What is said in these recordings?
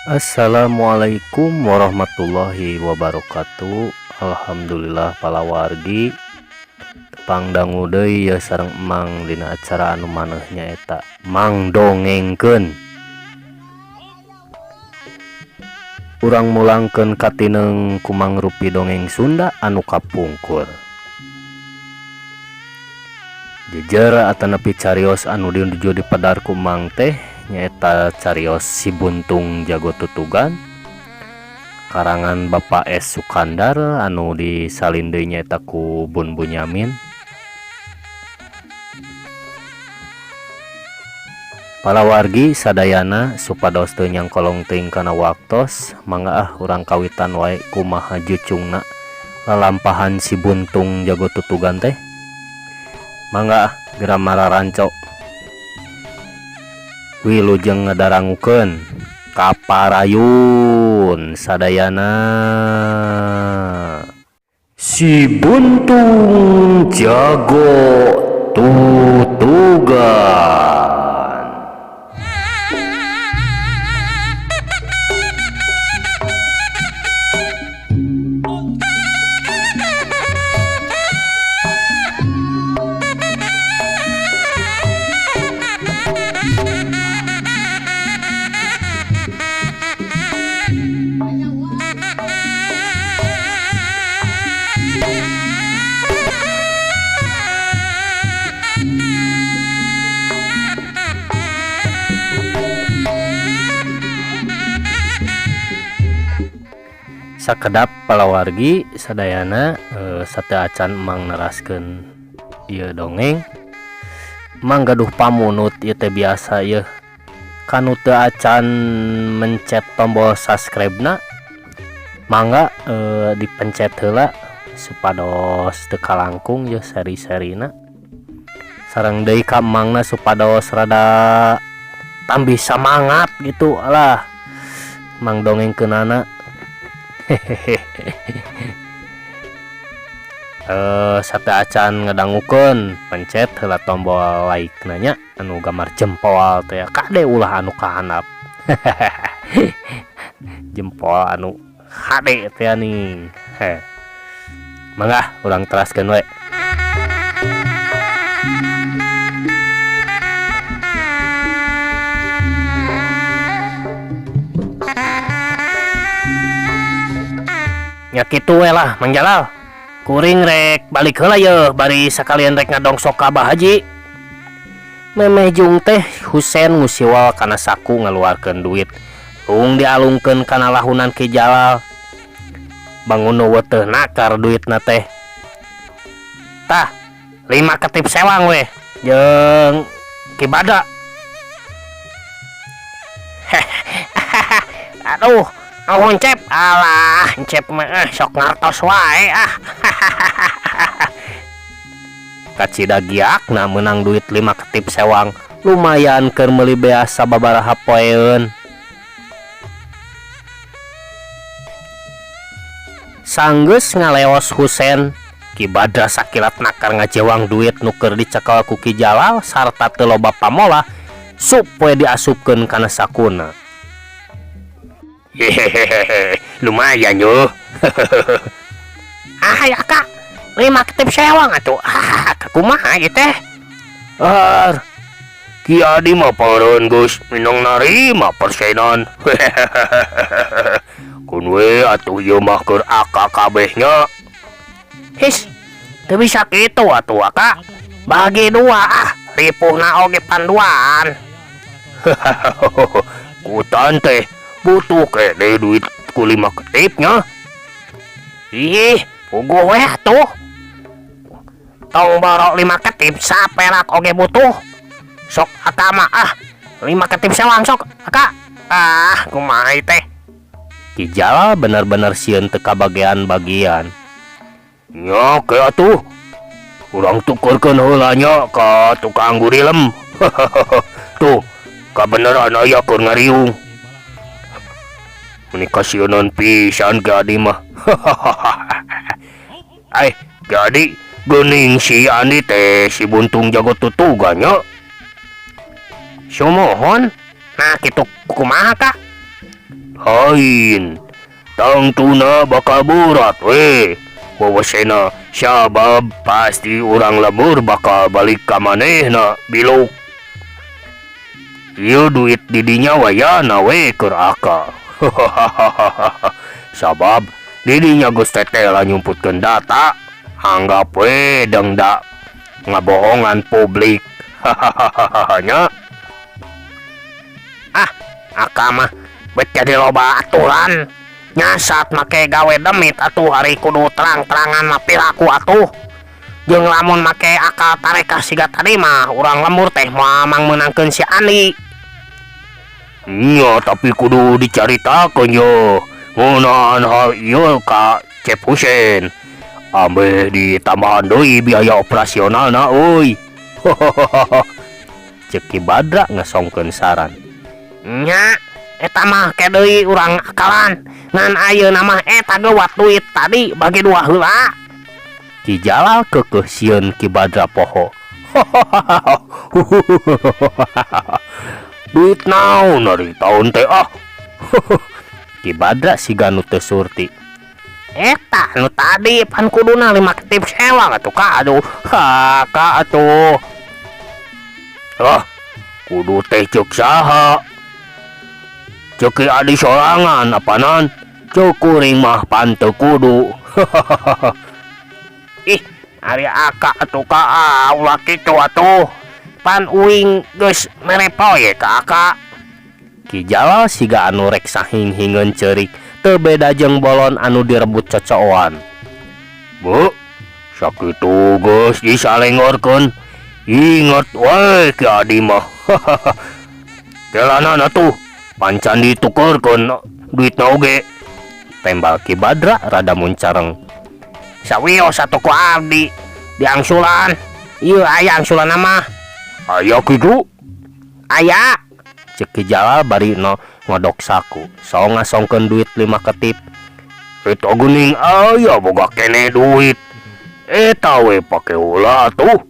Assalamualaikum warahmatullahi wabarakatuh. Alhamdulillah palawargi tepang dangu deui ya sareng emang dina acara anu manehnya eta Mang Dongengkeun. Urang mulangkeun katineng kumang rupi dongeng Sunda anu kapungkur. Jejer atanepi carios anu dinuju dipadar ku Mang teh nyaeta carios Si Buntung Jago Tutugan karangan Bapak S. Sukandar anu disalin deui nyaeta ku Bun Bunyamin. Palawargi sadayana supados teu nyangkolong teuing kana waktos, mangga urang kawitan wae kumaha jucungna lalampahan Si Buntung Jago Tutugan teh. Mangga geura mararanco. Wilujeng ngadarangukeun kaparayun sadayana Si Buntung Jago Tutugan. Sakedap palawargi sadayana sate acan emang neraskeun ieu dongeng. Emang gaduh pamunut ieu teh biasa ieu. Kanu teu acan mencet tombol subscribe-na mangga dipencet heula supados teu kalangkung ieu seri-serina. Sareng deui ka emangna supados rada tambih semangat gitu alah Mang dongengkeunana. Sate acan ngadangukeun pencet heula tombol like nanya anu gambar jempol teh kade ulah anu kahandap. Jempol anu hade teh nih. Mangga urang teraskeun we. Ya kitu we lah Mang Jalal. Kuring rek balik heula yeuh bari sakalian rek ngadongsok ka Abah Haji. Memeh jung teh Husen ngusiwal kana saku ngaluarkeun duit. Lung dialungkeun kana lahunan Ki Jalal. Bangun weteuh nakar duitna teh. Tah, 5 ketip sewang we jeung Ki Bada. Aduh, nuhun Cep. Alah, Cep mah sok ngartos wae ah. Kacidagiakna menang duit 5 ketip sewang. Lumayan keur meuli beas sababaraha poeun. Sanggeus ngaleos Husen, Ki Badra sakilat nakar ngajewang duit nu keur dicekel ku Ki Jalal sarta teu loba pamola supaya diasupkeun kana sakuna. Hehehe, lumayan yo. Ya Kak, 5 ketip sewang atuh. Kumaha ieu teh? Ki Adi mah pareun geus minong narima persenan. Kun we atuh ieu mah keur aka kabehnya. His, teu bisa kitu atuh Kak. Bagi 2 ripuhna oge panduan. Kutan teh butuh kene duit ku 5 ketipnya. Ih, puguh we atuh. Tong borok 5 ketip saperak oge butuh. Sok aka mah 5 ketip sewang sok Aka. Kumaha teh. Ki Jalal bener-bener sieun teu kabagian-bagian. Nya ke atuh. Urang tukerkeun heula nya ka tukang gurilem. Tuh, kabeneran aya keur ngariung. Ini kasihanan pisan Gadi mah. Gadi geuning si Andi teh Si Buntung Jago Tutugan nya. Sumohon. Nah kitu kumaha Kak? hain. Tangtuna bakal berat we. Wawasena sabab pasti urang lembur bakal balik ka manehna biluk. Ieu duit didinya wayana we keur aka. Sabab didinya geus tetela nyumputkeun data. Anggap we dengda ngabohongan publik. Nya. Aka mah bet jadi loba aturan. Nyasat make gawe demit atuh hari kudu terang-terangan mah pilaku atuh. Jeung lamun make akal tarekah siga tadi mah urang lembur teh mamang menangkeun si Andi. Nya tapi kudu dicaritakeun yo. Ngeunaan hal ieu ka Cep Husein. Ambeh ditambahan deui biaya operasionalna euy. Cek Ki Badra ngesongkeun saran. Nya, eta mah ke deui urang akalan. Ngan ayeuna mah eta geuwat duit tadi bagi dua heula. Ki Jalal keukeuh sieun Ki Badra poho. Duit naon dari tahun teh ah. Ki Badra siga nu teu surti. Eta nu tadi pan kuduna 5 ketip sewa atuh ka aduh. Ka atuh. Kudu teh ceuk saha? Ceuk adi sorangan apanan? Ceuk kuring mah pan teu kudu. Ih, ari aka atuh ka ulah kitu atuh. Pan uing geus mere proyek ka aka. Ki Jalal siga anu rek sahing-hingeun ceurik teu beda jeung bolon anu direbut cocoan. Bu, sakitu geus disalengorkeun. Ingat wae Ki Adi mah. Kelana atuh pancan ditukerkeun duitna oge. Tembal Ki Badra rada muncareng. Sawios atuh ku abdi diangsulan. Ieu aya angsulan mah. Aya kitu? Aya. Cek Ki Jalal bari ngodok saku. Saong ngasongkeun duit 5 ketip. Eta geuning aya boga kene duit. Eta we pake ulah tuh.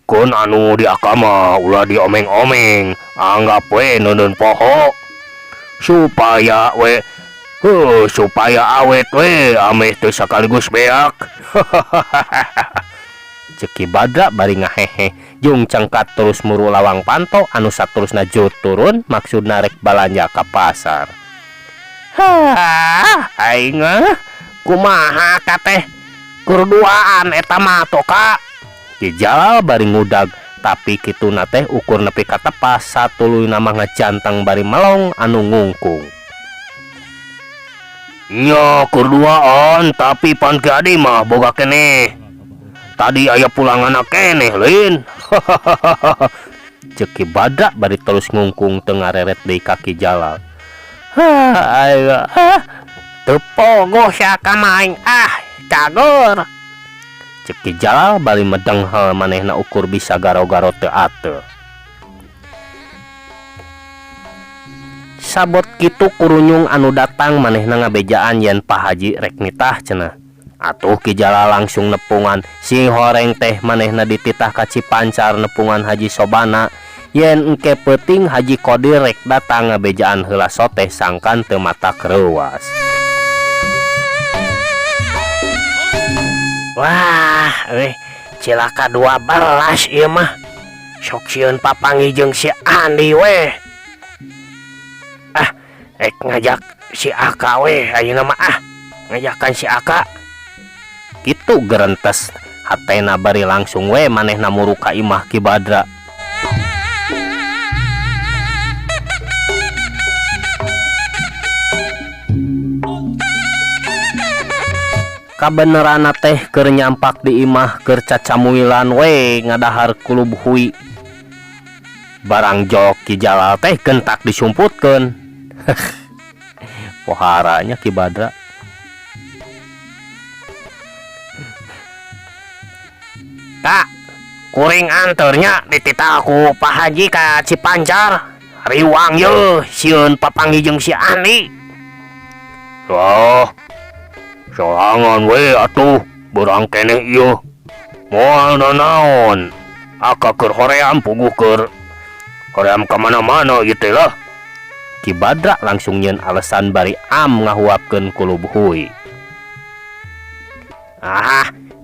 Kun anu di akama ulah diomeng-omeng. Anggap we neuneuun poho. Supaya we supaya awet we ameh teu sakaligus beak. Cek Ki Badra bari ngahehe jeung cengkat terus muru lawang panto anu saterusna jut turun maksudna rek balanja ka pasar. Aing kumaha ka teh keur duaan eta mah toka. Ki Jalal bari ngudag tapi kituna teh ukur nepi ka tepas satuluyna mah ngajanteng bari melong anu ngungkung. Nya keur duaan tapi pan Ki Adi mah boga keneh. Tadi aya pulangan keneh lin. Cek Ki Badra bari terus ngungkung teu ngareret deui ka Ki Jalal. Teu pogoh saka maing cager. Cek Ki Jalal bari medeng hal manehna ukur bisa garo-garo teu ateu. Sabot kitu kurunyung anu datang manehna ngabejaan yen Pak Haji rek nitah cenah. Atuh Ki Jalal langsung nepungan si horeng teh manehna dititah ka Cipancar nepungan Haji Sobana yen engke peuting Haji Kodir rek datang ngabejaan heula soteh sangkan teu mata kreuwas. Wah, cilaka 12 ieu mah. Sok sieun papangi jeung si Andi we. Ngajak si Aka we ayeuna mah ngajakan si Aka. Kitu gerentes hatena bari langsung we manehna muru ka imah Ki Badra. Kabenerana teh keur nyampak di imah keur cacamuilan we ngadahar kulub hui. Barang jok Ki Jalal teh gentak disumputkeun. Poharanya Ki Badra. Kak, kuring anternya dititah ku Pak Haji ka Cipancar. Riwang ye sieun papanggih jeung si Andi. Sorangan we atuh berang keneh ieu. Moal naon? Aka keur hoream puguh keur hoream ka mana-mana ieu teh lah. Ki Badra langsung nyeun alasan bari am ngahuapkeun ku Lubhui.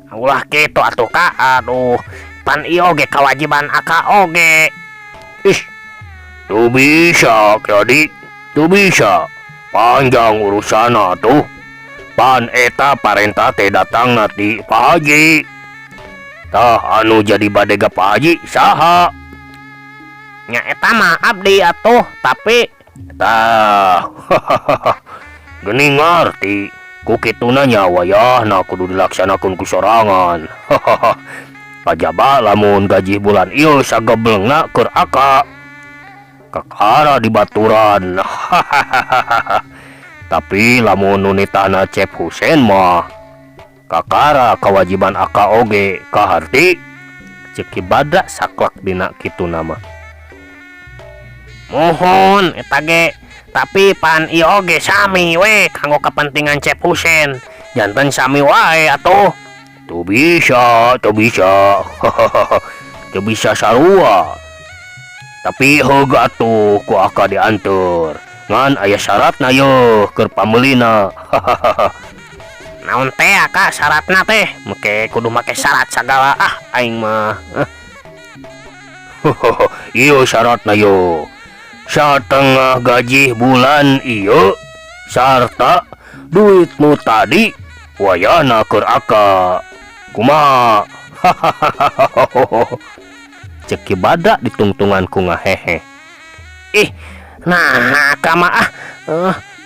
Ulah kitu atuh Kak. Aduh, pan ieu oge kewajiban aka oge. Ih, tuh bisa jadi, tuh bisa. Panjang urusan tuh. Pan eta parentah teh datang nanti Pak Haji. Tah anu jadi badega Pak Haji saha? Nya eta mah abdi atuh, tapi tah geuning ngarti ku kituna nya wayahna kudu dilaksanakeun ku sorangan. Pajaba lamun gaji bulan ieu sageblengna keur aka kakara di baturan. Tapi lamun nunitana Cep Husein mah kakara kewajiban aka oge kaharti. Ceuk Ki Badra saklek dina kitu nama. Mohon eta ge, tapi pan ieu oge sami we kanggo kepentingan Cep Husein. Janten sami wae atuh. Tuh bisa, tuh bisa. Tuh bisa sarua. Tapi heuga atuh ku aka dianteur. Ngan aya syaratna yo keur pameulina. Naon teh aka syaratna teh? Make kudu make syarat sagala aing mah. Ieu syaratna yo. Satengah gaji bulan ieu sarta duitmu tadi wayana keur aka. Kumaha? Ceuk Ki Badra ditungtungan ku ngahehe. Ih, nah aka mah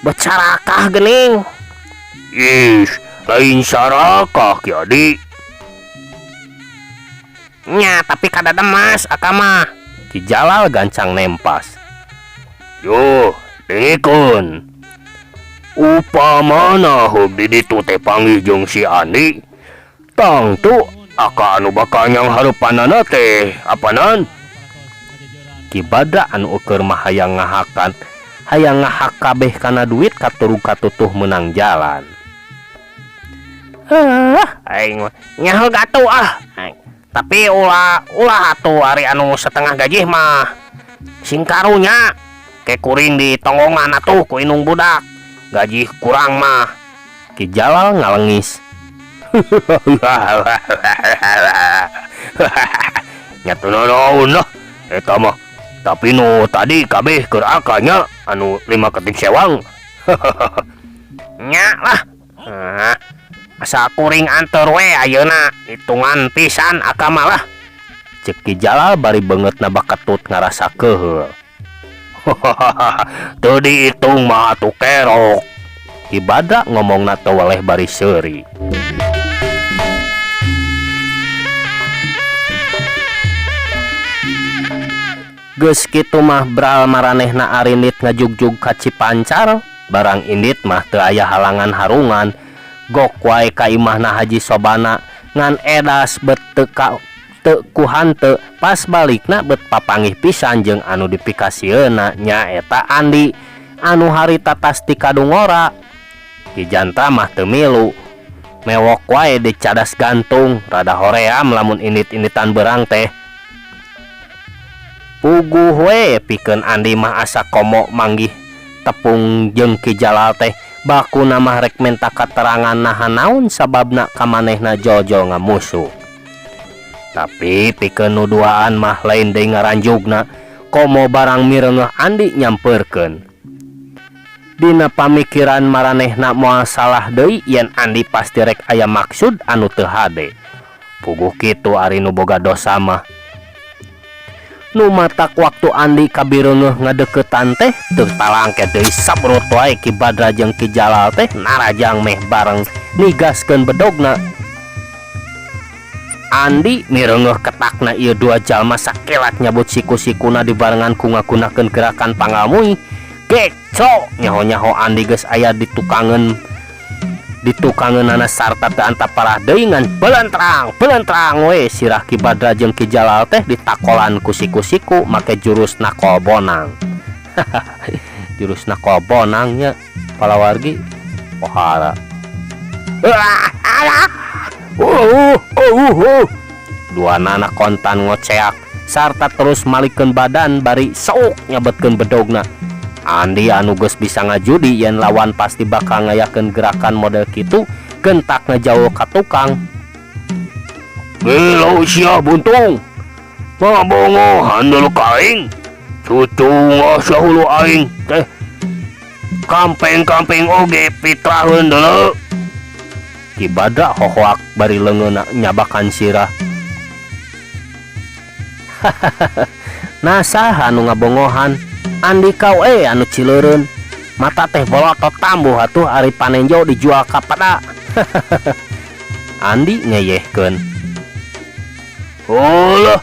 becarakah geuning. Ih, lain sarakah Ki Adi. Nya, tapi kada demas aka mah. Ki Jalal gancang nempas. Yo, dengikeun. Upamana heug di ditu teh panggih jeung si Andi, tangtu aka anu bakal nyang hareupanana teh apanan? Ki Badra anu keur mah hayang ngahakan, hayang ngahak kabeh kana duit katurug katutuh menang jalan. Aing nya heug atuh Tapi ulah atuh ari anu setengah gaji mah sing karunya. Ke kuring di tonggongan atuh ku inung budak. Gaji kurang mah. Ki Jalal ngalengis. Nyatu naon lah eta mah. Tapi nu tadi kabeh keur akanya anu 5 keting sewang. Nya lah. Asa kuring anteur we ayeuna hitungan pisan aka mah lah. Ceuk Ki Jalal bari beungeutna baketut ngarasa keheul. Teu diitung mah atuh kerok. Ki Badra ngomongna teu weleh bari seuri. Geus kitu mah bral maranehna arinit ngajugjug ka Cipancar. Barang indit mah teu aya halangan harungan. Gok wae ka imahna Haji Sobana ngan edas bet teu ku hanteu. Pas balikna bet papanggih pisan jeung anu dipikasieuna nya eta Andi anu harita tas ti kadungora. Ki Jantra mah teu milu, mewok wae dicadas gantung, rada hoream lamun indit-inditan beurang teh. Puguh we pikeun Andi mah asa komo manggih tepung jeung Ki Jalal teh. Bakuna mah rek menta katerangan naha naon sababna kamanehna jojo ngamusuh. Tapi pikeun nu duaan mah lain deui ngaranjugna, komo barang mireungeuh Andi nyampeurkeun. Dina pamikiran maranehna moal salah deui yen Andi pasti rek aya maksud anu teu hade. Puguh kitu ari nu boga dosa mah. Nu matak waktu Andi kabireungeuh ngadeuketan teh teu talangke deui sabrut wae Ki Badra jeung Ki Jalal teh narajang meh bareng nigaskeun bedogna. Andi mireungeuh ketakna ieu dua jalma sakelat nyabut siku-sikuna dibarengan ku ngagunakeun gerakan pangalmui. Geco nyaho-nyaho Andi geus aya ditukangeunana sarta teu antaparah deui ngan belentrang we sirah Ki Badra jeung Ki Jalal teh ditakolan ku siku-siku make jurus nakol bonang. Jurus nakol bonang nya palawargi pohara. Dua anak kontan ngoceak sarta terus malikeun badan bari sauk nyabetkeun bedogna. Andi anu geus bisa ngajudi yen lawan pasti bakal ngayakeun gerakan model kitu, gentak ngejauh ka tukang. Helo sia buntung, mabongo handel ka aing, cucu ngasa hulu aing teh kampeng-kampeng oge pitraheun deuleu. Ki Badra hohoak bari leungeuna nyabakan sirah. Nasaha anu ngabongohan, Andi kau anu cileureun, mata teh bolotot tambuh atuh ari panenjo dijual ka pada. Andi ngeyehkeun. Ulah,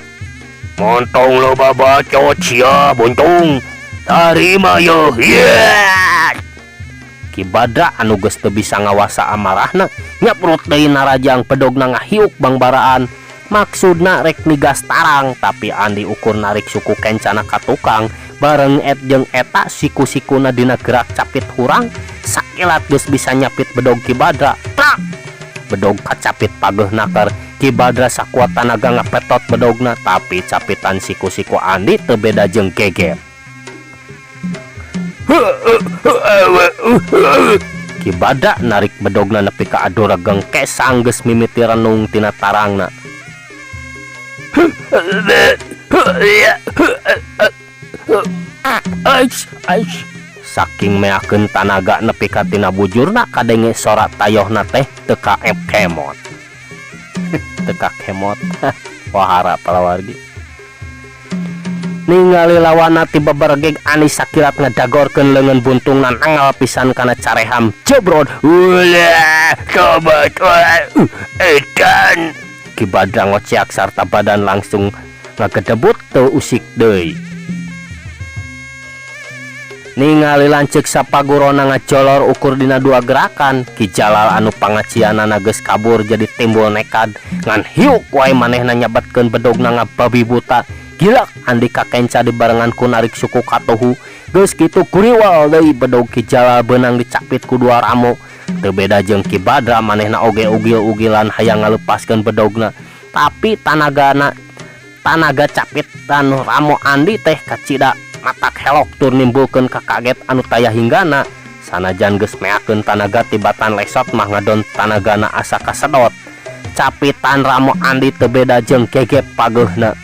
montong lo babacot sia buntung, tarima yo. Yeah! Ki Badra anu geus teu bisa ngawasa amarahna, nyaprut deui narajang pedogna ngahiuk bangbaraan. Maksudna rek migas tarang, tapi Andi ukur narik suku kencana ka tukang. Bareng jeung eta siku-sikuna dina gerak capit hurang, sakilat geus bisa nyapit bedog Ki Badra. Trak! Bedog kacapit pageuh nakar. Ki Badra sakuat tanaga ngapetot bedogna, tapi capitan siku-siku Andi teu beda jeung geger. Ki Badra narik bedogna nepi ka adoregeng kesang geus mimiti renung tina tarangna. Saking meakeun tanaga nepi ka tina bujurna kadenge sorak tayohna teh teu ka kemot. Teu ka kemot. Wahara palawargi. Ningali lawana ti babargeg Andi sakilat ngedagorkeun leungeun buntungna nangal pisan kana careham jebrod. Ulah sobat edan. Ki Badra ngociak sarta badan langsung ngagedebut teu usik deui. Ningali lanceuk sapagurona ngajolor ukur dina dua gerakan, Ki Jalal anu pangacianana geus kabur jadi timbul nekad ngan hiuk wae manehna nyabatkeun bedogna ngababi buta. Gila Andi kakenca dibarengan ku narik suku katuhu. Geus kitu kuriwal deui bedog Ki Jalal beunang dicapit ku dua ramo. Teu beda jeung Ki Badra, manehna oge ugil-ugilan hayang ngalepaskeun bedogna. Tapi tanaga capit anu ramo Andi teh kacida matak helok tur nimbulkeun kakaget anu taya hinggana. Sanajan geus meakeun tanaga tibatan lesot mah ngadon tanagana asa kasedot. Capitan ramo Andi teu beda jeung gegep pageuhna.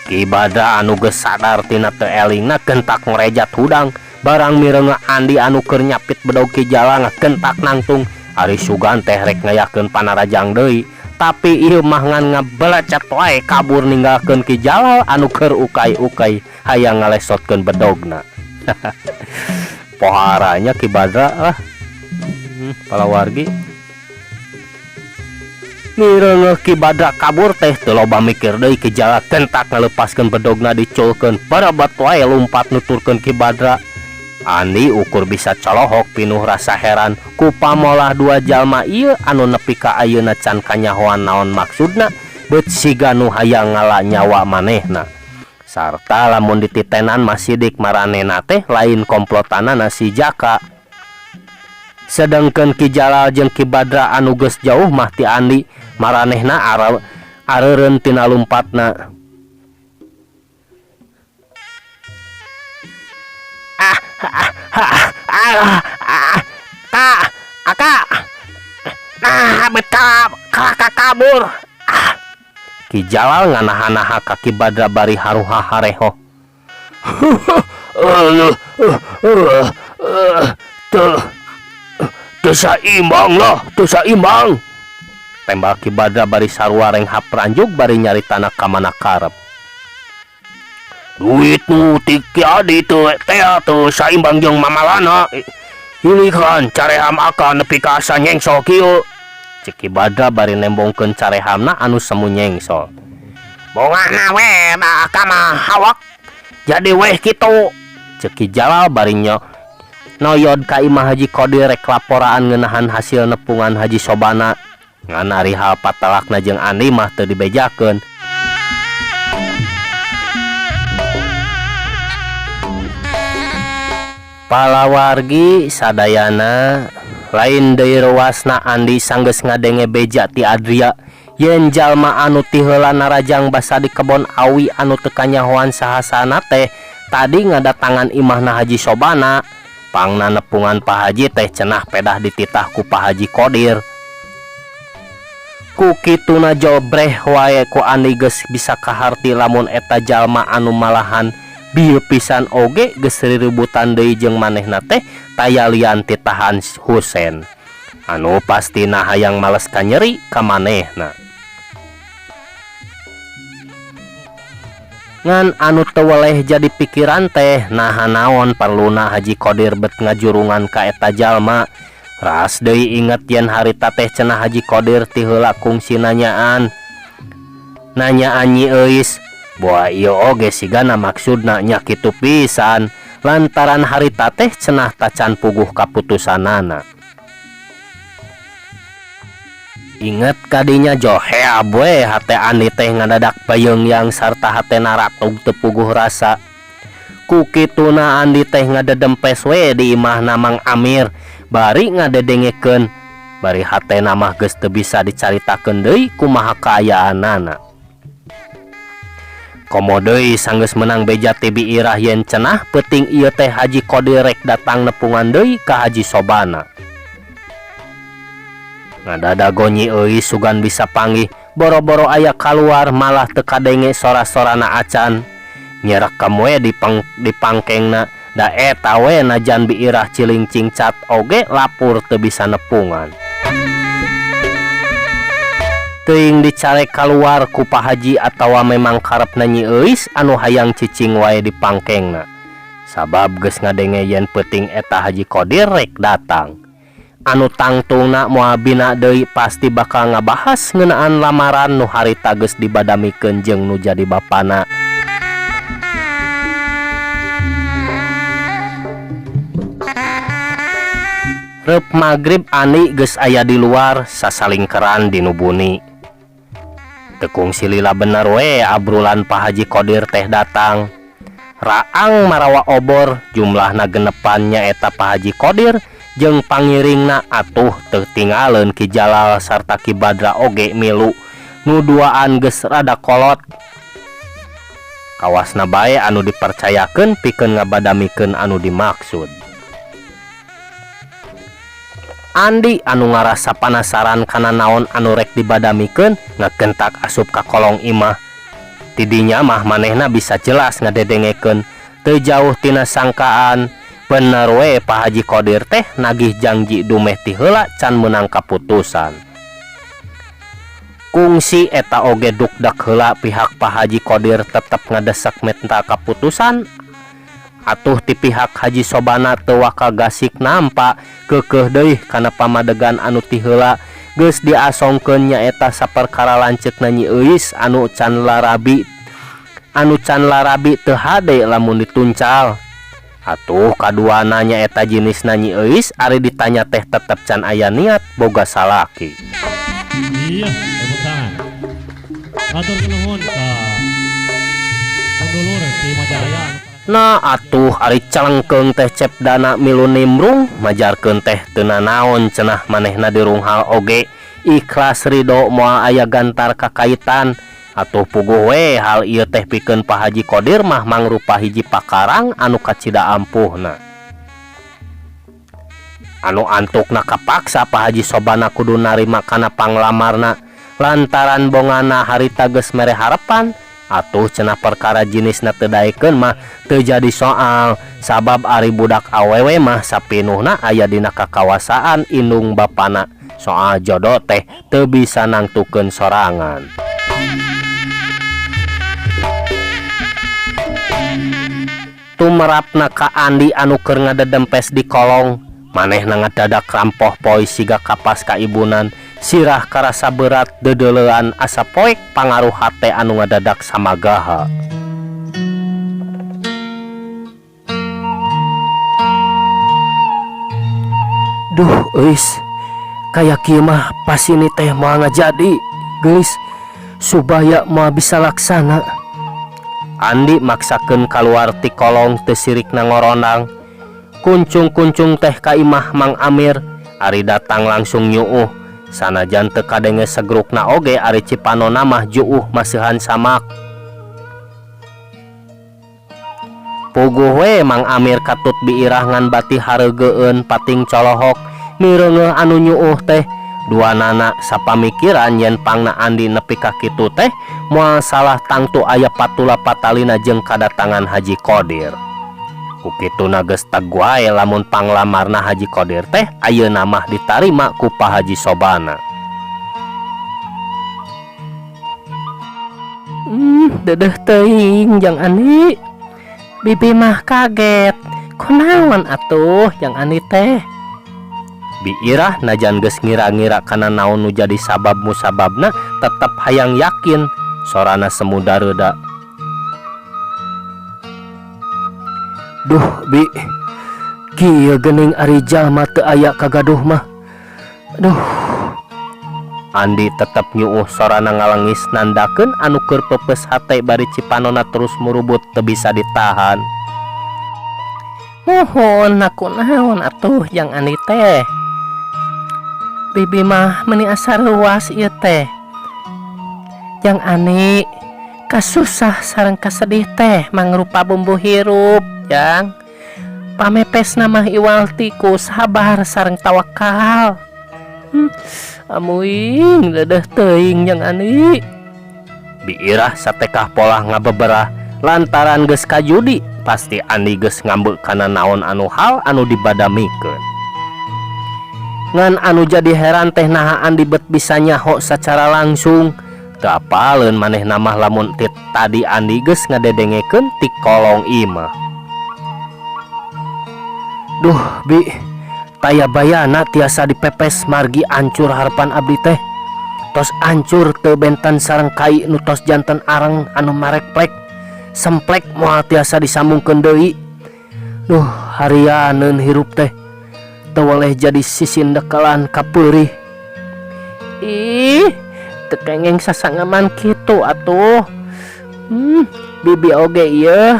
Ki Badra anu geus sadar tina teu elingna gentak ngrejat hudang. Barang mireunga Andi anu keur nyapit bedog Ki Jalal ngagentak nangtung. Ari sugan teh rek ngayakeun panarajang deui, tapi ieu mah ngan ngabelecet wae kabur ninggalkeun Ki Jalal anu keur ukay-ukay hayang ngalesotkeun bedogna. Poharanya Ki Badra palawargi. Mireungeun Ki Badra kabur teh teu loba mikir deui Ki Jalal gentak ngalepaskeun bedogna diculkeun. Barabat wae lumpat nuturkeun Ki Badra. Andi ukur bisa colohok pinuh rasa heran ku pamolah dua jalma ieu anu nepi ka ayeuna can kanyahoan naon maksudna beut siga nu hayang ngala nyawa manehna. Sarta lamun dititenan masidik maranehna teh lain komplotanana si Jaka. Sedengkeun Ki Jalal jeung Ki Badra anu geus jauh mah ti Andi, maranehna areureun tina lumpatna. Aka nah betap kakak kabur. Ki Jalal nganaha-naha ka Ki Badra bari haruha hareho. Teu saimbang lah, teu saimbang. Tembak Ki Badra bari sarua renghap ranjuk bari nyaritana ka mana karep. Duit nu ti Ki Adi teu teu saimbang jeung mamalana. Hilihkan careham Aka nepi ka asa nyengsol kieu. Cek Ki Badra bari nembongkeun carehamna anu semu nyengsol. Bongana we da Aka mah hawak. Jadi weh kitu. Cek Ki Jalal bari noyod ka Imah Haji Qodir rek laporaan ngeunahan hasil nepungan Haji Sobana. Ngan ari hal patalakna jeung Andi mah teu dibejakeun. Palawargi sadayana lain deui ruasna Andi sanggeus ngadenge beja ti Adria yen jalma anu ti heula narajang basa di kebon awi anu teu kanyahoan sahasana teh tadi ngadatangan imahna Haji Sobana, pangna nepungan Pak Haji teh cenah pedah dititah ku Pak Haji Qodir. Ku kituna jobreh wae ku Andi geus bisa kaharti lamun eta jalma anu malahan bieu pisan oge geus rirebutan deui jeung manehna teh tayalian titahan Husen anu pastina hayang males ka nyeri ka manehna. Ngan anu teu weleh jadi pikiran teh naha naon perluna Haji Qodir bet ngajurungan ka eta jalma. Ras deui inget yen harita teh cenah Haji Qodir ti heula kungsi nanyaan Nyi Euis, boa ieu oge sigana maksudna nya kitu pisan lantaran harita teh cenah tacan puguh kaputusanana. Inget kadinya johe abwe hate Andi teh ngadadak payung yang sarta hatena ratug teu puguh rasa. Ku kituna Andi teh ngadedempes we di imahna Mang Amir bari ngadedengekeun bari hatena mah geus teu bisa dicaritakeun deui kumaha kaayaanana. Komo deui sanggeus menang beja ti biirah yen cenah peuting ieu teh Haji Qodir rek datang nepungan deui ka Haji Sobana. Ngadadago Nyi Euis sugan bisa panggih boro-boro aya kaluar malah teu kadenge sora-sorana acan. Nyerekam we di pangkengna da eta we najan biirah ciling cingcat oge lapur teu bisa nepungan. Teuing dicarek kaluar ku Pak Haji atawa memang karepna Nyi Euis anu hayang cicing wae di pangkengna. Sabab geus ngadenge yen peuting eta Haji Qodir rek datang. Anu tangtungna moal bina deui pasti bakal ngabahas ngeunaan lamaran nu harita geus dibadamikeun jeung nu jadi bapana. Reup magrib Andi geus aya di luar sasalingkeran di nubuni. Tekung silila bener we abrulan Pak Haji Qodir teh datang. Raang marawa obor jumlahna genepannya eta Pak Haji Qodir jeung pangiringna atuh teu tingaleun Ki Jalal sarta Ki Badra oge milu nu duaan geus rada kolot. Kawasna bae anu dipercayakeun pikeun ngabadamikeun anu dimaksud. Andi anu ngarasa panasaran kana naon anu rek dibadamikeun ngakentak asup ka kolong imah. Tidinya mah manehna bisa jelas ngadedengekeun teu jauh tina sangkaan. Bener we Pak Haji Qodir teh nagih janji dumeh ti heula can meunang kaputusan. Kungsi eta oge dukdak heula pihak Pak Haji Qodir tetep ngadesak menta kaputusan. Atuh ti pihak Haji Sobana teu waka gasik nampa keukeuh deui kana pamadegan anu ti heula geus diasongkeun nyaeta saperkara lanceukna Nyi Euis anu can larabi teu hade lamun dituncal. Atuh kaduana nyaeta jenisna Nyi Euis ari ditanya teh tetep can aya niat boga salaki. Iya, tepuk tangan. Atur nuhun ka pendulur ti Majalaya. Nah atuh ari calengkeung teh Cepdana milu nimbrung majarkeun teh teu nanaon cenah manehna dirunghal oge ikhlas ridho moal aya gantar kakaitan. Atuh puguh we hal ieu teh pikeun Pak Haji Qodir mah mangrupa hiji pakarang anu kacida ampuhna. Anu antukna kapaksa Pak Haji Sobana kudu narima kana panglamarna lantaran bongana harita geus mere harepan. Atuh cenah perkara jenisna teu daekeun mah teu jadi soal sabab ari budak awewe mah sapinuhna aya dina kakawasaan indung bapana. Soal jodoh teh teu bisa nangtukeun sorangan. Tumerapna ka Andi anu keur ngadedempes di kolong manehna ngadadak rampoh poe siga kapas ka ibunan sirah karasa berat dedeleuan asa poek pangaruh hate anu ngadadak samagaha. Duh euis kayak kieu mah pas ini teh moal ngajadi geus supaya moal bisa laksana. Andi maksakeun kaluar ti kolong teu sirikna ngorondang. Kuncung-kuncung teh ka imah Mang Amir ari datang langsung nyuuh. Sanajan teu kadenge segrukna oge ari cipanonna mah juuh maseuhan samak. Puguh we Mang Amir katut biirah ngan bati haregeun pating colohok mireungeuh anu nyuuh teh. Dua nana sapamikiran yen pangna Andi nepi ka kitu teh moal salah tangtu aya patula patalina jeung kadatangan Haji Qodir. Kukituna geus teg wae lamun panglamarna Haji Qodir teh ayeuna mah ditarima ku Pak Haji Sobana. Dedeh teuing Jang Andi. Bibi mah kaget. Kunaon atuh Jang Andi teh? Biirah najan geus ngira-ngira kana naon nu jadi sabab musababna tetep hayang yakin sorana semu dareuda. Duh Bi, kieu geuning ari jalma teu aya kagaduh mah. Aduh. Andi tetep nyuuh sorana ngalengis nandakeun anu keur pepes hate bari cipanona terus murubut teu bisa ditahan. Mohon aku naon atuh Jang Andi teh? Bibi mah meuni asa ruas ieu teh. Jang Andi kasusah sareng kasedih teh mangrupa bumbu hirup, Jang. Pamepesna mah iwalti ku sabar sareng tawakal. Amuing dedeh teuing Jang Andi. Biirah satekah polah ngabeberah lantaran geus kajudi pasti Andi geus ngambek kana naon anu hal anu dibadamikeun. Ngan anu jadi heran teh naha Andi bet bisa nyaho secara langsung. Teu apaleun manehna mah lamun tadi Andi geus ngadedengekeun ti kolong imah. Duh Bi, taya bayana tiasa dipepes margi ancur harapan abdi teh. Tos ancur teu benten sareng kai nu tos janten areng anu marek-plek. Semplek moal tiasa disambungkeun deui. Duh, harianeun hirup teh teu woleh jadi sisindekelan ka peurih. Ih, teu kengeng sasangaman kitu atuh. Bibi oge ieu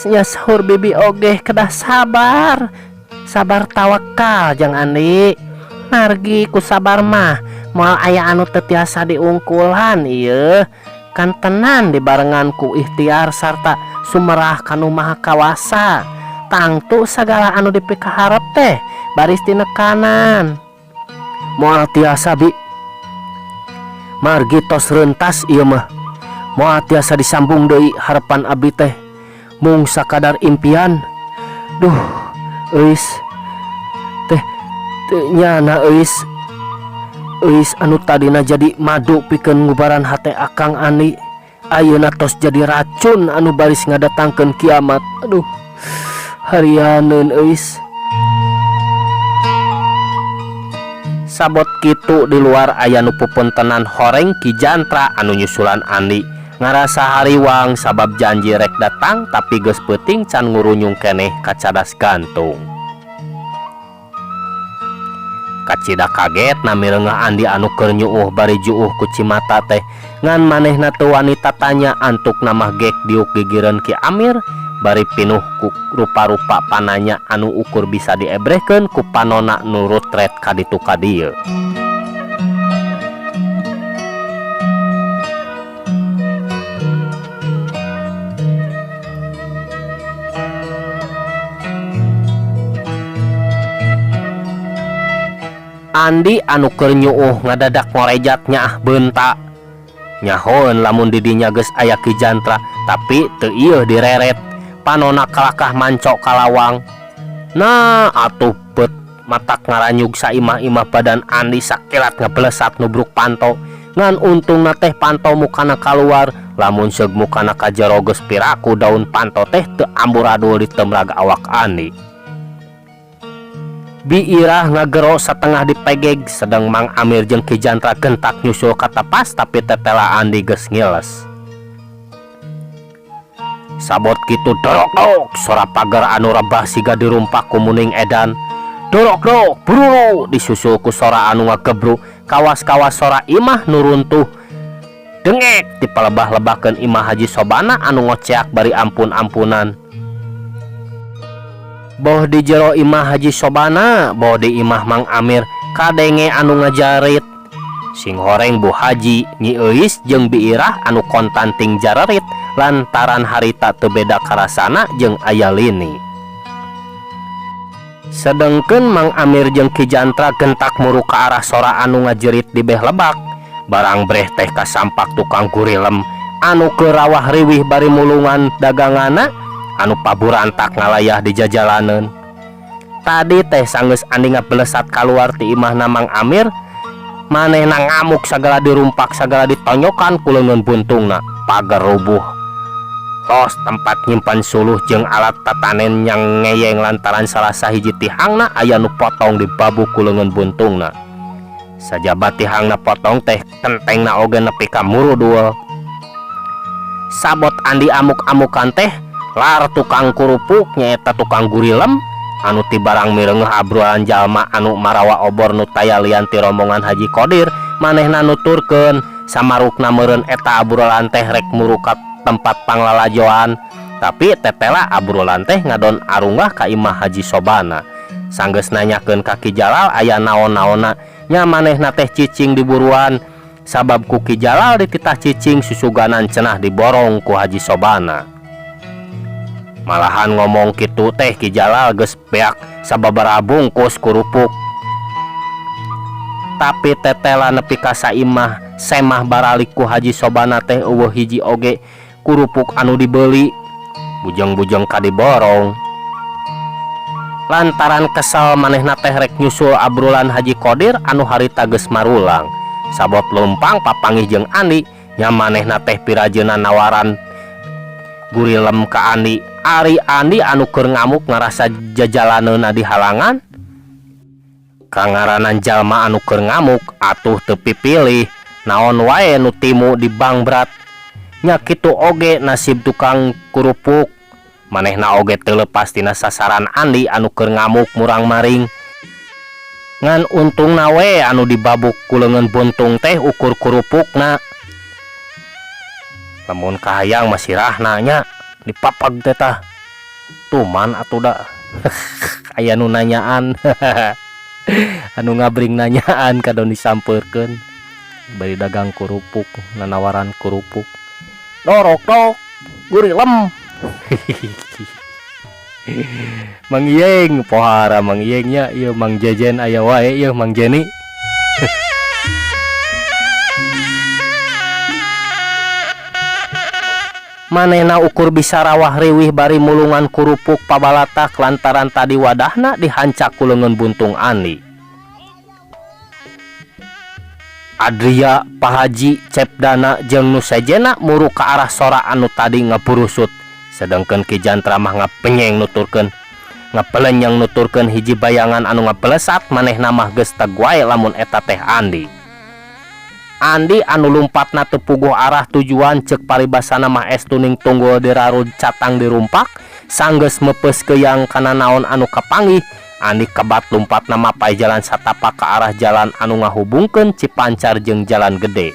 nya sahur Bibi oge kedah sabar. Sabar tawakal Jang Andi. Margi ku sabar mah moal aya anu teu tiasa diungkulan ieu kan tenan dibarengan ku ikhtiar sarta sumerah kanu maha kawasa. Tangtu sagala anu dipikaharep teh baris tinekanan. Moal tiasa Bi, margi tos reuntas ieu mah moal tiasa disambung deui harapan abdi teh mung sakadar impian. Duh euis teh teu nyana euis anu tadina jadi madu pikeun ngubaran hate Akang Andi ayeuna tos jadi racun anu baris ngadatangkeun kiamat. Aduh, harianeun euis. Sabot kitu di luar aya nu pupuntenan horeng Ki Jantra anu nyusulan Andi ngarasa hariwang sabab janji rek datang tapi geus peuting can ngurunyung keneh kacadas gantung. Kacida kaget namireungeuh Andi anu keur nyuuh bari juuh ku Cimata teh ngan manehna teu wanita tanya antuk namah gek diuk gigireun Ki Amir bari pinuh ku rupa-rupa pananya anu ukur bisa diebrehkeun ku panona nurut ret kaditu ka dieu. Andi anu keur nyuuh ngadadak ngorejat nyaah beunta. Nyahoeun lamun di dinya geus aya Ki Jantra tapi teu ieu direret. Panona kalakah manco kalawang. Nah atuh beut matak ngaranyug saimah-imah badan Andi sakilat ngablesat nubruk panto. Ngan untungna teh panto mukana kaluar. Lamun seug mukana ka jero geus piraku daun panto teh teu amburadul di temrag awak Andi. Biirah ngagero satengah dipegeg sedang Mang Amir jeung Ki Jantra gentak nyusul ka tepas tapi tetela Andi geus ngiles. Sabot kitu dorok-dorok sora pagar anu rebah siga dirumpak ku Muning Edan. Dorok-dorok buru disusul ku sora anu ngagebru kawas-kawas sora imah nu runtuh. Dengek dipalebah-lebahkeun imah Haji Sobana anu ngoceak bari ampun-ampunan. Boh di jero imah Haji Sobana, boh di imah Mang Amir kadenge anu ngajarit. Sing horeng Bu Haji, Nyi Euis jeung Biirah anu kontanting jarerit lantaran harita teu beda karasana jeung aya lini. Sedengkeun Mang Amir jeung Ki Jantra gentak muru ka arah sora anu ngajerit di beh lebak, barang breh teh kasampak tukang gurilem anu kerawah riwih bari mulungan dagangana anu paburantak ngalayah di jajalaneun. Tadi teh sanggeus andi ngabelesat kaluar ti imahna Mang Amir, manehna ngamuk sagala dirumpak sagala ditonyokan ku leungeun buntungna, pagar rubuh. Tos tempat nyimpan suluh jeung alat tatanen yang ngeyeng lantaran salah sahiji tihangna aya nu potong di babu ku leungeun buntungna. Sajabat tihangna potong teh kentengna oge nepi ka muru duel. Sabot andi amuk-amukan teh lar tukang kurupuk nyaeta tukang gurilem anu ti barang mireungeuh abrolan jalma anu marawa obor nu taya lian ti rombongan Haji Qodir, manehna nuturkeun samarukna meureun eta abrolan teh rek muru ka tempat panglalajoan, tapi tetela abrolan teh ngadon arunggah ka imah Haji Sobana. Sanggeus nanyakeun ka Ki Jalal aya naon-naonna, nya manehna teh cicing diburuan sabab ku Ki Jalal dititah cicing susuganan cenah diborong ku Haji Sobana. Malahan ngomong kitu teh Ki Jalal geus beak sababaraha bungkus kurupuk. Tapi tetela nepi ka saimah semah baralik ku Haji Sobana teh eueuh hiji oge kurupuk anu dibeli, bujeng-bujeng ka diborong. Lantaran kesel manehna teh rek nyusul abrolan Haji Qodir anu harita geus marulang. Sabot lempang papanggih jeung Andi, nya manehna teh pirajeuna nawaran gurilem ka Andi. Ari Andi anu keur ngamuk ngarasa jajalaneuna di halangan, kangaranan jalma anu keur ngamuk atuh teu pipilih naon wae nu timu di bangbrat. Nya kitu oge nasib tukang kurupuk, manehna oge teu leupas tina sasaran Andi anu keur ngamuk murang maring. Ngan untungna we anu dibabuk ku leungeun buntung teh ukur kurupukna. Lamun kahayang masirahna nya dipapag teh tah tuman atuh da. Aya nu nanyaan anu ngabring nanyaan kadon disampeurkeun bari dagang kurupuk, nanawaran kurupuk. Dorok dok gurilem. Mang Yeng pohara Mang Yengnya ieu Mang Jejen aya wae ieu Mang Jeni. Manehna ukur bisa rawah riwih bari mulungan kurupuk pabalatak lantaran tadi wadahna dihancak ku leungeun buntung Andi. Adria, Pak Haji, Cepdana jeung nu sejena muru ka arah sora anu tadi ngaburusut, sedengkeun Ki Jantra mah ngapenyeng nuturkeun ngapelenyang nuturkeun hiji bayangan anu ngapelesat manehna mah geus teg wae lamun eta teh Andi. Andi anu lumpatna teu puguh arah tujuan ceuk paribasana mah estuning tunggul dirarud catang dirumpak, sanggeus mepeus keyang kana naon anu kapanggih. Andi kebat lumpatna mapai jalan satapak ke arah jalan anu ngahubungkeun Cipancar jeung Jalan Gede.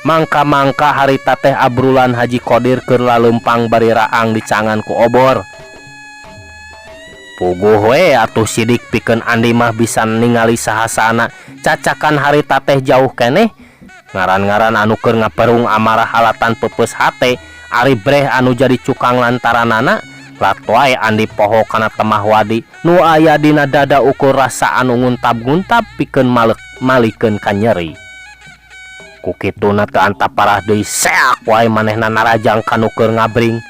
Mangka-mangka harita teh abrulan Haji Qodir keur laleumpang bari raang dicangan ku obor. Puguh we atuh sidik pikeun Andi mah bisa ningali sahasana cacakan harita teh jauh keneh. Ngaran-ngaran anu keur ngaperung amarah alatan pepeus hate ari breh anu jadi cukang lantaranana lat wae Andi poho kana temah wadi nu aya dina dada ukur rasa anu nguntab-nguntab pikeun malikeun ka nyeri. Ku kituna teu antap parah deui seak wae manehna narajang kanu keur ngabring.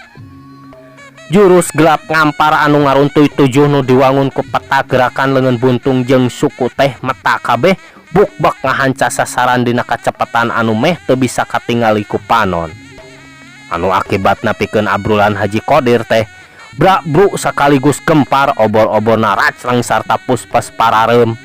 Jurus gelap ngampar anu ngaruntuy tujuh nu diwangun ku peta gerakan leungeun buntung jeung suku teh mata kabeh bukbak ngahanca sasaran dina kacepetan anu meh teu bisa katingali ku panon. Anu akibatna pikeun abrulan Haji Qodir teh brak-bruk sakaligus gempar obor-oborna racreng sarta puspes parareum.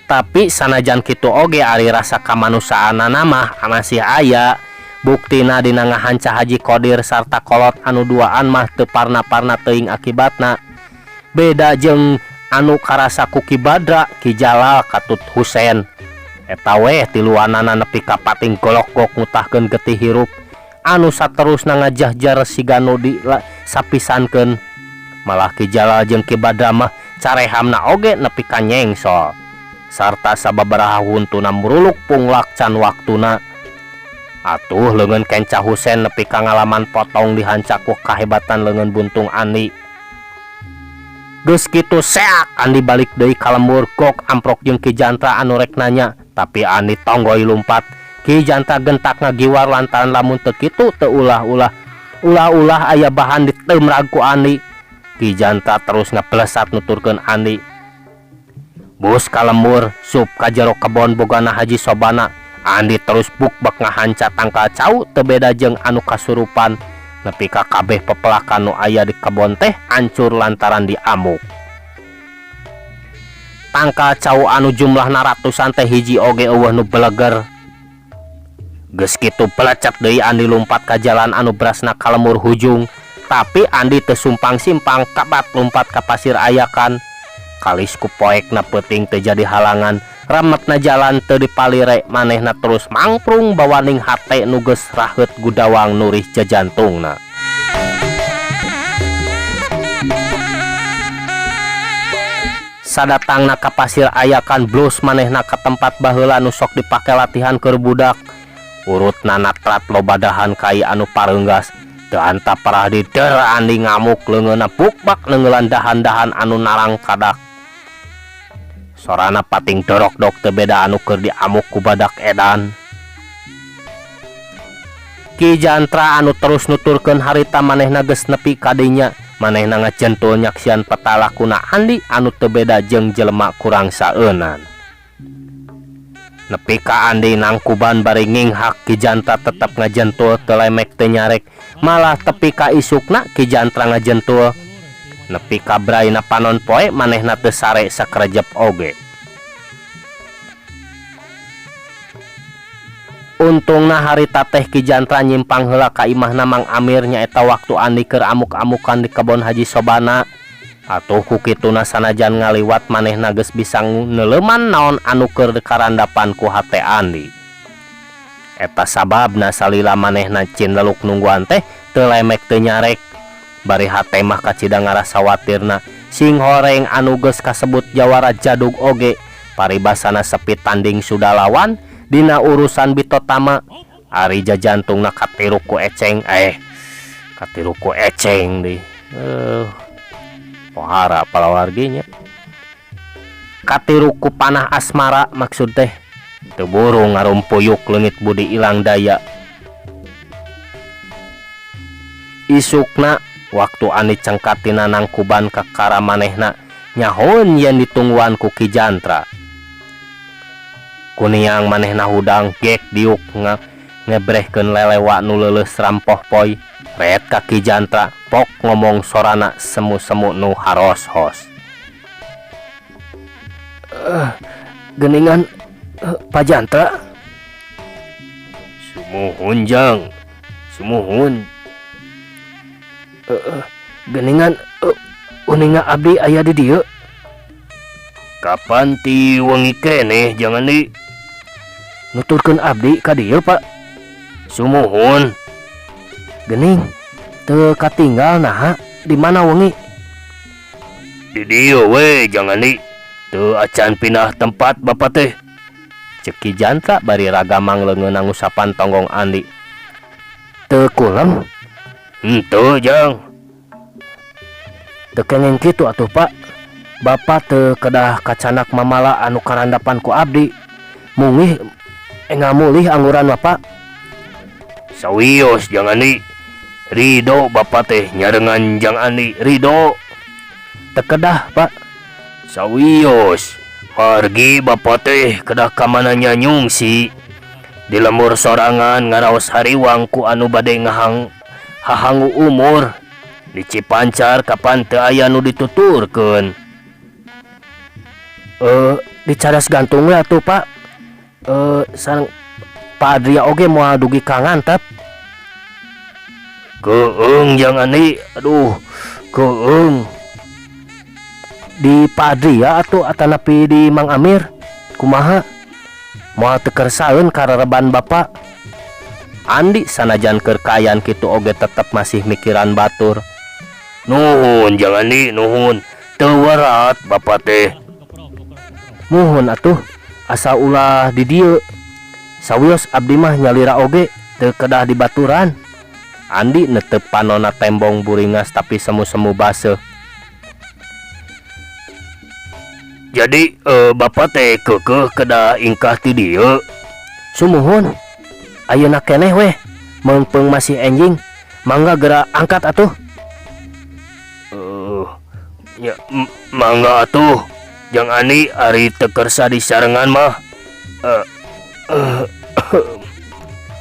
Tapi sanajan kitu oge ari rasa kamanusaanana mah masih aya. Buktina dina ngahanca Haji Qodir sarta kolot anu duaan mah teu parna-parna teuing akibatna. Beda jeung anu karasa ku Ki Badra, Ki Jalal, Katut Husein. Eta weh tiluanana nepi ka pating golok-golok ngutahkeun getih hirup. Anu saterusna ngajahjar siganu di sapisankeun. Malah Ki Jalal jeung Ki Badra mah carehamna oge nepi ka nyengsol. Sarta sababaraha huntuna muruluk punglak can waktuna. Atuh leungeun Kenca Husen nepi ka ngalaman potong dihancak ku kahebatan leungeun buntung Andi. Geus kitu seak Andi balik deui ka lembur gok amprok jeung Ki Jantra anu rek nanya, tapi Andi tonggoi lumpat. Ki Jantra gentak ngagiwar lantaran lamun teu kitu teu ulah aya bahan ditemrag ku Andi. Ki Jantra terus ngaplesat nuturkeun Andi, bus ka lembur sup ka jero kebon bogana Haji Sobana. Andi terus bukbek ngahanca tangkal cau teu beda jeung anu kasurupan, nepi ka kabeh pepelakan nu aya di kebon teh hancur lantaran diamuk. Tangkal cau anu jumlahna ratusan teh hiji oge eueuh nu beleger. Geus kitu pelecet deui Andi lumpat ka jalan anu berasna ka lembur hujung, tapi Andi teu sumpang-simpang kabat lumpat ka pasir ayakan. Kalis ku poekna peuting teu jadi halangan, rametna jalan teu dipalire, manehna terus mangprung bawaning hate nu geus raheut gudawang nurih jajantungna. Sadatangna ka pasir ayakan blus manehna ka tempat baheula nu sok dipake latihan keur budak. Urutna natrat lobadahan kai anu pareunggas, teu anta parah dider Andi ngamuk leungeunna bukbak neungeulan dahan-dahan anu narang kadak. Sorana pating dorok-dok teu beda anu keur diamuk ku badak edan. Ki Jantra anu terus nuturkeun harita manehna geus nepi ka dinya, manehna ngacentul nyaksian petalakuna Andi anu teu beda jeung jelema kurang saeunan. Nepi ka Andi nangkuban bari nginghak, Ki Jantra tetep ngajentul teu lemek teu nyarek, malah tepi ka isukna Ki Jantra ngajentul. Nepi ka braina panon poe manehna teu sare sakrejep oge. Untungna harita teh Ki Jantra nyimpang heula ka imahna Mang Amir nyaeta waktu Andi keur amuk-amukan di kebon Haji Sobana. Atuh ku kituna sanajan ngaliwat manehna geus bisa neuleuman naon anu keur karandapan ku hate Andi. Eta sababna salila manehna cin leluk nungguan teh teu lemek teu nyarek. Bari hate mah kacidang ngarasa watirna sing horeng anu geus kasebut jawara jadug oge paribasana sepi tanding sudah lawan dina urusan bitotama. Ari jajantungna katiru ku eceng deui. Pohara palawarginya katiru ku panah asmara maksud teh teu buru ngarumpuyuk leungit budi ilang daya. Isukna waktu Andi cengkatina nangkuban ka kara manehna nyahoun yen ditungguan ku Ki Jantra. Kuniang manehna hudang gek diuk ngebrehkeun lelewa nu leuleus rampoh poy. Ret ka Ki Jantra pok ngomong sorana semu-semu nu haros-hos. Geningan Pak Jantra. Sumuhun jang, sumuhun. Geningan uninga abdi aya di dieu. Kapan ti wengi keneh jangan di nuturkeun abdi ka dieu Pak. Sumuhun. Gening teu katinggal naha di mana wengi? Di dieu we jangan di teu acan pindah tempat Bapak teh. Cek Ki Jantra bari ragamang leungeun ngusapan tonggong Andi. Teu kulem? Henteu jang. Teu kengeng kitu atuh Pak. Bapak teu kedah kacanak mamala anu karandapan ku abdi. Mungih ngamulih angguran Bapak. Sawios jangan di Ridho Bapak teh nyarengan jang Andi Ridho. Teu kedah Pak. Sawios pergi Bapak teh kedah ka mana nyanyung si di lembur sorangan ngaraos hariwang ku anu bade hahangu umur di Cipancar kapan teu aya nu dituturkeun. Di cadas gantung we atuh Pak. Sareng Pak Adria oge moal dugi ka ngantep. Keung jangan nih, aduh, keung. Di Pak Adria atau atanapi di Mang Amir, kumaha? Moal teu kersaeun karereban Bapak. Andi sanajan keur kaayaan kitu oge tetep masih mikiran batur. Nuhun jangan nih, nuhun. Teu werat Bapak teh. Muhun atuh, asa ulah di dieu. Sawios abdi mah nyalira oge teu kedah di baturan. Andi netep panonna tembong buringas tapi semu-semu baseuh. Jadi bapak teh keukeuh kedah ingkah ti dieu. Sumuhun. Ayeuna keneh weh. Meungpeung masih enjing. Mangga geura angkat atuh. Ya mangga atuh. Jang Ani ari teu kersa di sarengan mah.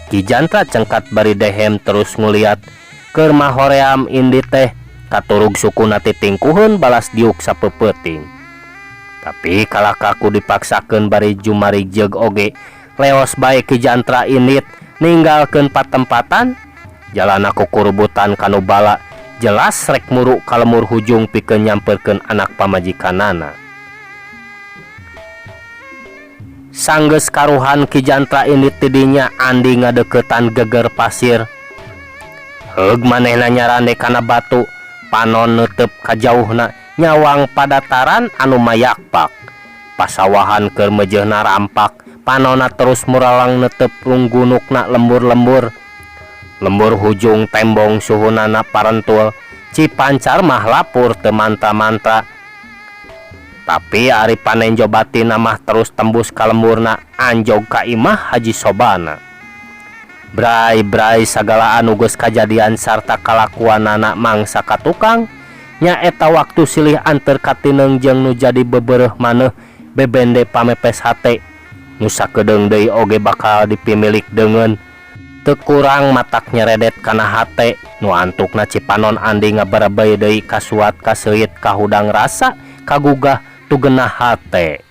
Ki Jantra cengkat bari dehem terus nguliat keur mahoream indi teh katurug sukuna ti tingkuheun balas diuk sapeupeting. Tapi kalakaku dipaksakeun bari jumarig jeug oge leos bae Ki Jantra indit ninggalkeun patempatan jalan aku kurubutan kanu bala jelas rek muru ka lemur hujung pikeun nyamperkeun anak pamajikanana. Sanggeus karuhan Ki Jantra indit tidinya Andi ngadeukeutan geger pasir. Heug manehna nyarande kana batu panon neuteup kajauhna nyawang padataran anu mayakpak. Pasawahan keur meujeuhna rampak panonna terus muralang neuteup runggunukna lembur-lembur. Lembur hujung tembong suhunana parentul Cipancar mah lapur teu mantra-mantra. Tapi ari panenjo batina mah terus tembus ka lemurna anjog ka imah Haji Sobana. Brai-brai sagala anu geus kajadian sarta kalakuanana mangsa ka tukang nya eta waktu silih anteur katineng jeung nu jadi bebeureuh maneh bebende pamepes hate nu sakedeung deui oge bakal dipimilik deungeun. Teu kurang matak nyeredet kana hate nu antukna Cipanon Andi ngabarebei deui kasuat kaseuit kahudang rasa kagugah tugenah hate.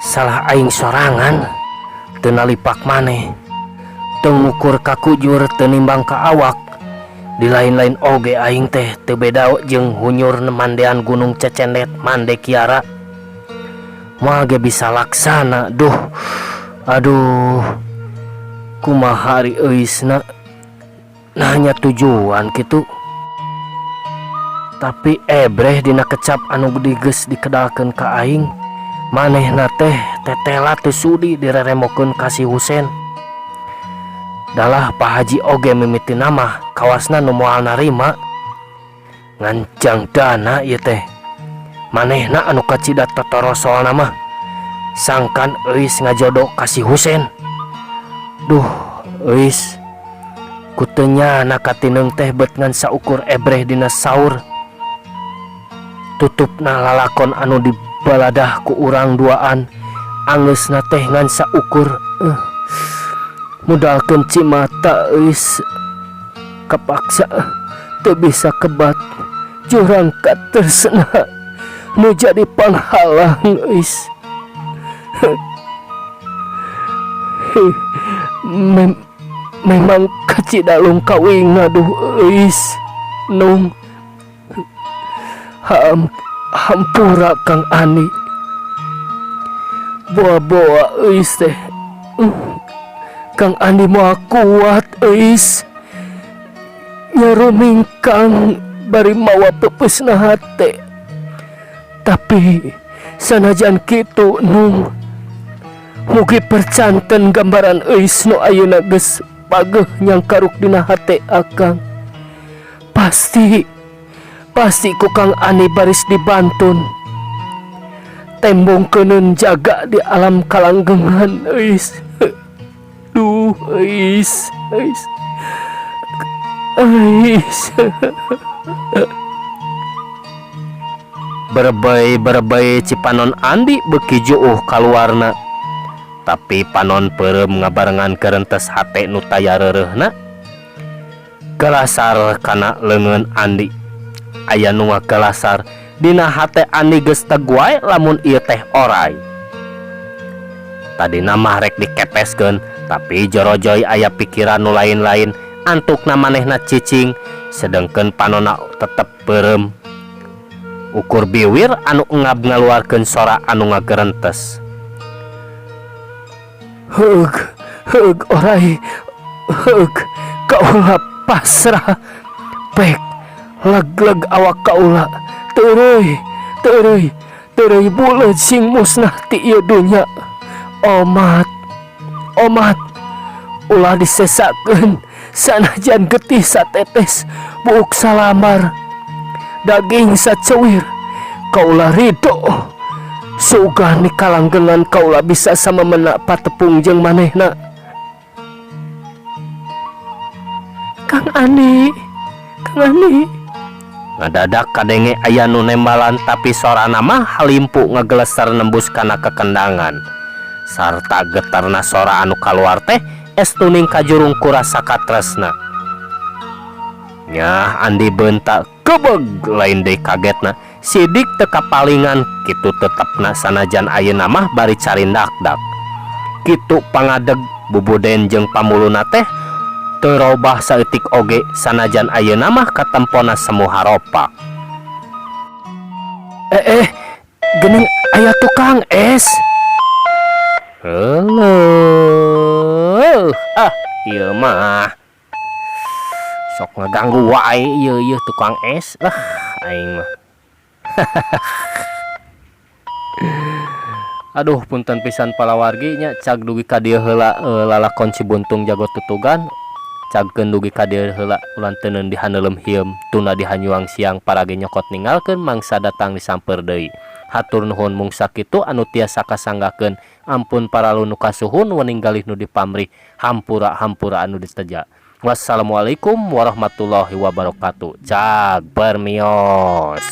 Salah aing sorangan teu nalipak maneh teu ngukur ka kujur teu nimbang ka awak. Di lain-lain oge aing teh teu beda jeung hunyur mandean gunung cecendet mande kiara. Moal ge bisa laksana. Aduh kumaha ari eusna nanya tujuan kitu. Tapi ebreh dina kecap anu digeus dikedalkeun ka aing manehna teh tetela teu sudi direremokeun ka si Husen. Dalah Pak Haji oge mimiti nama kawasna nu moal narima ngancang dana ieu teh manehna anu kacida totorosolna mah sangkan eus ngajodo ka si Husen. Eus kutenya anak katineng teh bet ngan saukur ebreh dina saur tutupna lalakon anu dibaladah ku urang duaan angeusna teh ngan saukur mudalkeun cimata eus kapaksa teu bisa kebat jurang katresna nu jadi panghalang eus. Memang kacidalung kawing eus nung hampura Kang Ani boa-boa eus teh Kang Ani moal kuat eus nyaruming Kang bari mawa pepesna hate. Tapi sanajan kitu nung mugi percanten gambaran eus nu ayeuna geus pageuh nyangkaruk dina hate akang. Pasti ku Kang Ani baris dibantun tembongkeun jaga di alam kalanggengan eus. Eus Berebay Cipanon Andi beuki juuh kaluarna. Tapi panon peureum ngabarengan kerentes hate nu taya reureuhna gelasar kana leungeun Andi. Aya nu ngagelasar dina hate Andi geus teg wae lamun ieu teh oray. Tadina mah rek dikepeskeun tapi jorojoy aya pikiran nu lain-lain antukna manehna cicing sedengkeun panonna tetep peureum. Ukur biwir anu ngab ngaluarkeun sora anu ngagerentes. Heug oray, kaula pasrah pek leg-leg awak kaula teureui buleud sing musnah ti ieu dunya. Omat ulah disesakeun sanajan getih satetes buuk salamar daging saceuwir kaula ridho. Sugah ni kalanggengan kaula bisa samemena patepung jeung manehna. Kang Ani ngadadak kadenge aya nu nembalan tapi sorana mah halimpu ngageleser nembus kana kekendangan. Sarta getarna sora anu kaluar teh estuning kajurung kurasa katresna. Nyah Andi bentak kebeg lain deui kagetna. Sidik teka palingan kitu tetepna sanajan ayeuna mah bari carindakdak. Kitu pangadeg bubuden jeung pamuluna teh teu robah saeutik oge sanajan ayeuna mah katempona semu haropa. Geuning aya tukang es. Heuh, ieu mah sok ngaganggu wae ieu tukang es. Aing mah. Aduh punten pisan palawargi nya cag dugi ka dieu heula lalakon Cibuntung jago tutugan. Cagkeun dugi ka dieu heula ulan teu neun dihaneulem hieum tuna dihanyuang siang parage nyokot ninggalkeun mangsa datang disamper deui. Hatur nuhun mung sakitu anu tiasa kasanggakeun. Ampun para nu kasuhun wening galih nu dipamrih hampura anu diteja. Wassalamualaikum warahmatullahi wabarakatuh. Cag permios.